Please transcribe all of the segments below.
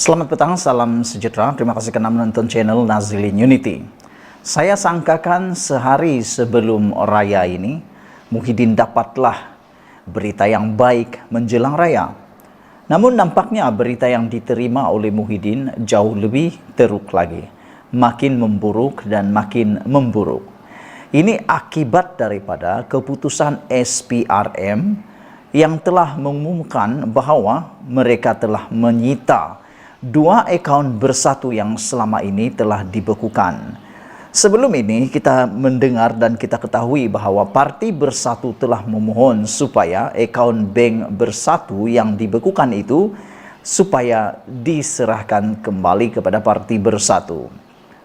Selamat petang, salam sejahtera. Terima kasih karena menonton channel Nazilin Unity. Saya sangkakan sehari sebelum raya ini, Muhyiddin dapatlah berita yang baik menjelang raya. Namun nampaknya berita yang diterima oleh Muhyiddin jauh lebih teruk lagi. Makin memburuk dan makin memburuk. Ini akibat daripada keputusan SPRM yang telah mengumumkan bahawa mereka telah menyita 2 akaun bersatu yang selama ini telah dibekukan. Sebelum ini kita mendengar dan kita ketahui bahawa Parti Bersatu telah memohon supaya akaun bank bersatu yang dibekukan itu supaya diserahkan kembali kepada Parti Bersatu.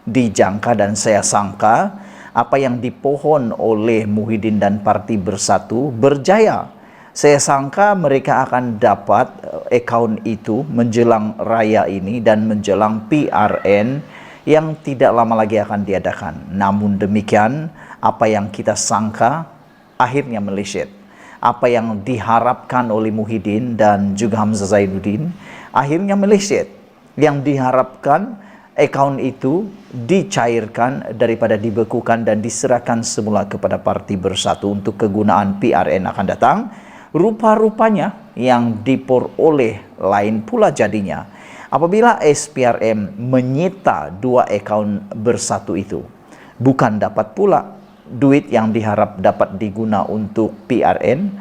Dijangka dan saya sangka apa yang dipohon oleh Muhyiddin dan Parti Bersatu berjaya. Saya sangka mereka akan dapat akaun itu menjelang raya ini dan menjelang PRN yang tidak lama lagi akan diadakan. Namun demikian, apa yang kita sangka akhirnya meleset. Apa yang diharapkan oleh Muhyiddin dan juga Hamzah Zainuddin akhirnya meleset. Yang diharapkan akaun itu dicairkan daripada dibekukan dan diserahkan semula kepada Parti Bersatu untuk kegunaan PRN akan datang. Rupa-rupanya yang diperoleh lain pula jadinya apabila SPRM menyita 2 akaun bersatu itu. Bukan dapat pula duit yang diharap dapat diguna untuk PRN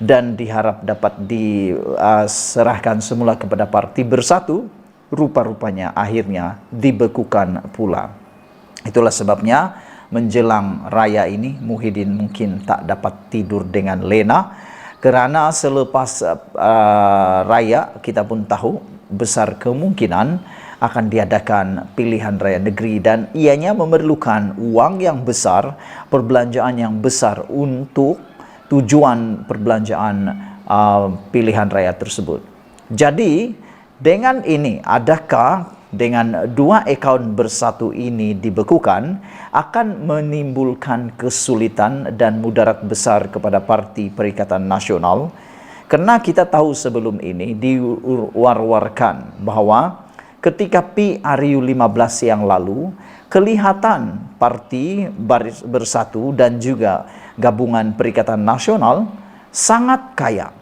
dan diharap dapat diserahkan semula kepada Parti Bersatu, rupa-rupanya akhirnya dibekukan pula. Itulah sebabnya menjelang raya ini Muhyiddin mungkin tak dapat tidur dengan lena. Kerana selepas raya kita pun tahu besar kemungkinan akan diadakan pilihan raya negeri dan ianya memerlukan uang yang besar, perbelanjaan yang besar untuk tujuan perbelanjaan pilihan raya tersebut. Jadi dengan ini, adakah dengan 2 akaun bersatu ini dibekukan akan menimbulkan kesulitan dan mudarat besar kepada Parti Perikatan Nasional? Karena kita tahu sebelum ini diwar-warkan bahawa ketika PRU 15 yang lalu kelihatan Parti Bersatu dan juga Gabungan Perikatan Nasional sangat kaya.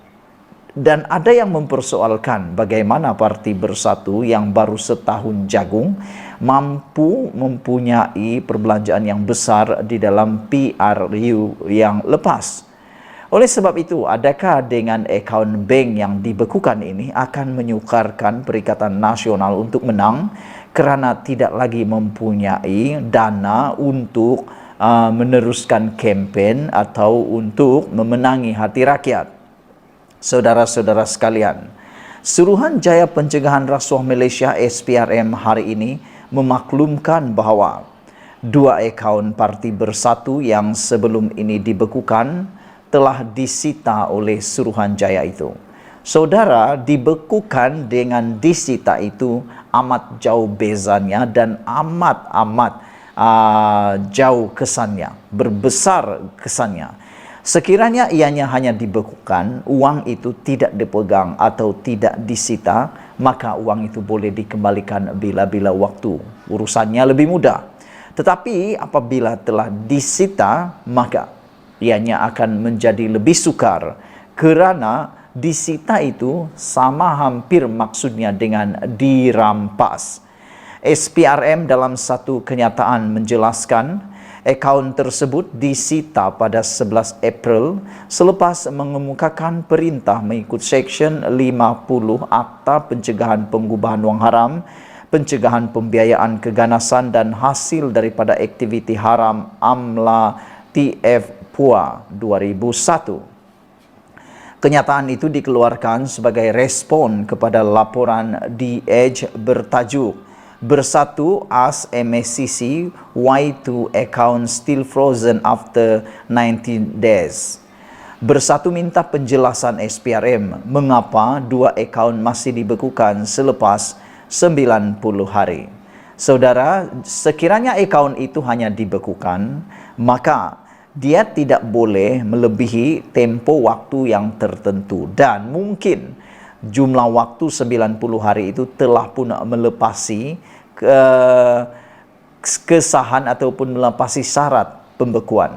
Dan ada yang mempersoalkan bagaimana Parti Bersatu yang baru setahun jagung mampu mempunyai perbelanjaan yang besar di dalam PRU yang lepas. Oleh sebab itu, adakah dengan akaun bank yang dibekukan ini akan menyukarkan Perikatan Nasional untuk menang kerana tidak lagi mempunyai dana untuk meneruskan kempen atau untuk memenangi hati rakyat? Saudara-saudara sekalian, Suruhanjaya Pencegahan Rasuah Malaysia SPRM hari ini memaklumkan bahawa 2 akaun Parti Bersatu yang sebelum ini dibekukan telah disita oleh Suruhanjaya itu. Saudara, dibekukan dengan disita itu amat jauh bezanya dan amat jauh kesannya, berbesar kesannya. Sekiranya ianya hanya dibekukan, uang itu tidak dipegang atau tidak disita, maka uang itu boleh dikembalikan bila-bila waktu. Urusannya lebih mudah. Tetapi apabila telah disita, maka ianya akan menjadi lebih sukar. Kerana disita itu sama hampir maksudnya dengan dirampas. SPRM dalam satu kenyataan menjelaskan akaun tersebut disita pada 11 April selepas mengemukakan perintah mengikut Seksyen 50 Akta Pencegahan Pengubahan Wang Haram, Pencegahan Pembiayaan Keganasan dan Hasil daripada Aktiviti Haram AMLA TF PUA 2001. Kenyataan itu dikeluarkan sebagai respon kepada laporan The Edge bertajuk Bersatu as MSCC Y2 account still frozen after 19 days. Bersatu minta penjelasan SPRM mengapa 2 akaun masih dibekukan selepas 90 hari. Saudara, sekiranya akaun itu hanya dibekukan, maka dia tidak boleh melebihi tempo waktu yang tertentu dan mungkin jumlah waktu 90 hari itu telah pun melepasi kesahan ataupun melepasi syarat pembekuan.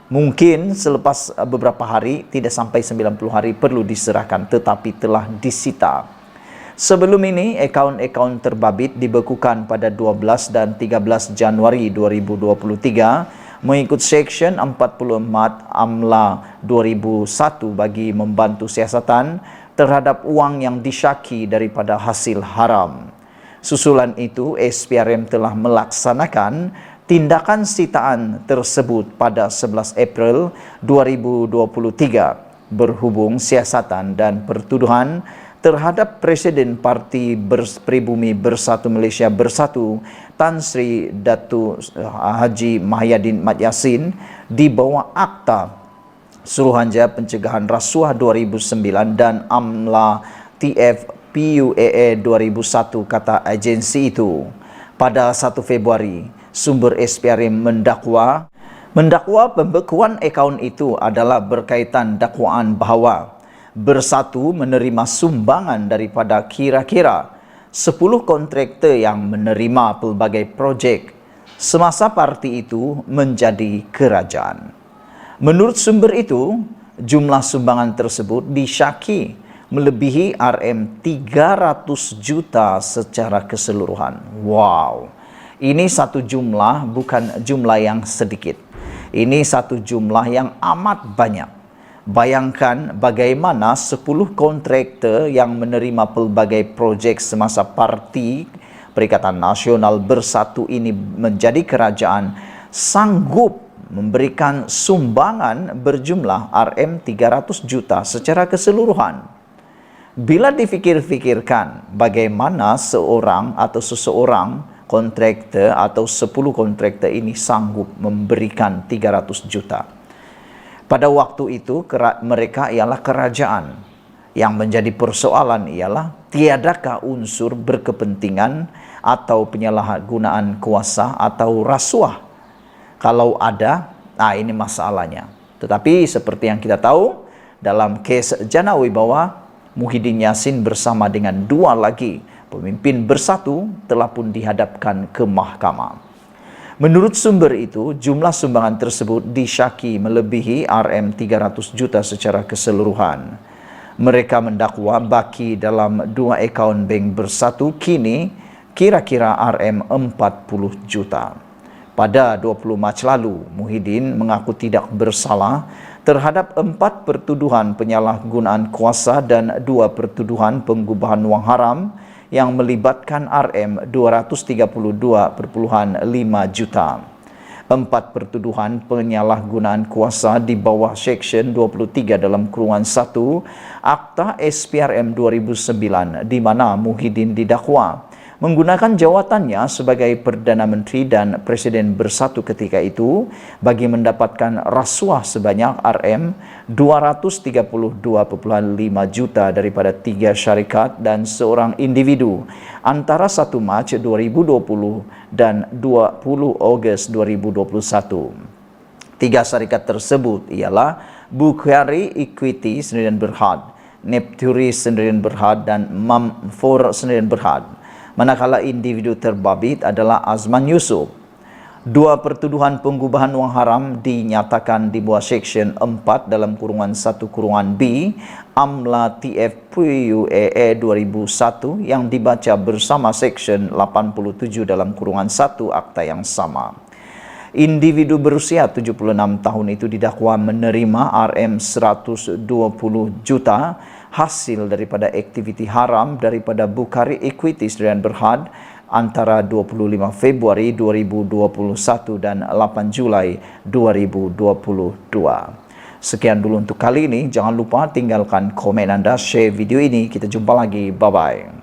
Mungkin selepas beberapa hari, tidak sampai 90 hari perlu diserahkan, tetapi telah disita. Sebelum ini, akaun-akaun terbabit dibekukan pada 12 dan 13 Januari 2023 mengikut Seksyen 44 AMLA 2001 bagi membantu siasatan terhadap uang yang disyaki daripada hasil haram. Susulan itu, SPRM telah melaksanakan tindakan sitaan tersebut pada 11 April 2023 berhubung siasatan dan pertuduhan terhadap Presiden Parti Pribumi Bersatu Malaysia Bersatu Tan Sri Datuk Haji Mahyadin Mat Yassin di bawah Akta Suruhanjaya Pencegahan Rasuah 2009 dan AMLA TF PUAA 2001 kata agensi itu. Pada 1 Februari, sumber SPRM mendakwa pembekuan akaun itu adalah berkaitan dakwaan bahawa Bersatu menerima sumbangan daripada kira-kira 10 kontraktor yang menerima pelbagai projek semasa parti itu menjadi kerajaan. Menurut sumber itu, jumlah sumbangan tersebut disyaki melebihi RM300 juta secara keseluruhan. Wow! Ini satu jumlah, bukan jumlah yang sedikit. Ini satu jumlah yang amat banyak. Bayangkan bagaimana 10 kontraktor yang menerima pelbagai projek semasa Parti Perikatan Nasional Bersatu ini menjadi kerajaan sanggup memberikan sumbangan berjumlah RM300 juta secara keseluruhan. Bila difikir-fikirkan bagaimana seorang atau seseorang kontraktor atau 10 kontraktor ini sanggup memberikan 300 juta. Pada waktu itu mereka ialah kerajaan. Yang menjadi persoalan ialah tiadakah unsur berkepentingan atau penyalahgunaan kuasa atau rasuah. Kalau ada, ini masalahnya. Tetapi seperti yang kita tahu, dalam kes Jana Wibawa, Muhyiddin Yassin bersama dengan 2 lagi pemimpin Bersatu telah pun dihadapkan ke mahkamah. Menurut sumber itu, jumlah sumbangan tersebut disyaki melebihi RM300 juta secara keseluruhan. Mereka mendakwa baki dalam 2 akaun bank Bersatu kini kira-kira RM40 juta. Pada 20 Mac lalu, Muhyiddin mengaku tidak bersalah terhadap 4 pertuduhan penyalahgunaan kuasa dan 2 pertuduhan pengubahan wang haram yang melibatkan RM232.5 juta. 4 pertuduhan penyalahgunaan kuasa di bawah Seksyen 23 dalam kurungan 1 Akta SPRM 2009 di mana Muhyiddin didakwa menggunakan jawatannya sebagai Perdana Menteri dan Presiden Bersatu ketika itu bagi mendapatkan rasuah sebanyak RM232.5 juta daripada 3 syarikat dan seorang individu antara 1 Mac 2020 dan 20 Ogos 2021. 3 syarikat tersebut ialah Bukhari Equity Sdn Berhad, Nepturi Sdn Berhad dan Mamfor Sdn Berhad. Manakala individu terbabit adalah Azman Yusof. 2 pertuduhan pengubahan wang haram dinyatakan di bawah Seksyen 4 dalam kurungan 1 kurungan B AMLA TFPUAA 2001 yang dibaca bersama Seksyen 87 dalam kurungan 1 akta yang sama. Individu berusia 76 tahun itu didakwa menerima RM120 juta hasil daripada aktiviti haram daripada Bukhari Equity Sdn Berhad antara 25 Februari 2021 dan 8 Julai 2022. Sekian dulu untuk kali ini. Jangan lupa tinggalkan komen anda, share video ini. Kita jumpa lagi. Bye-bye.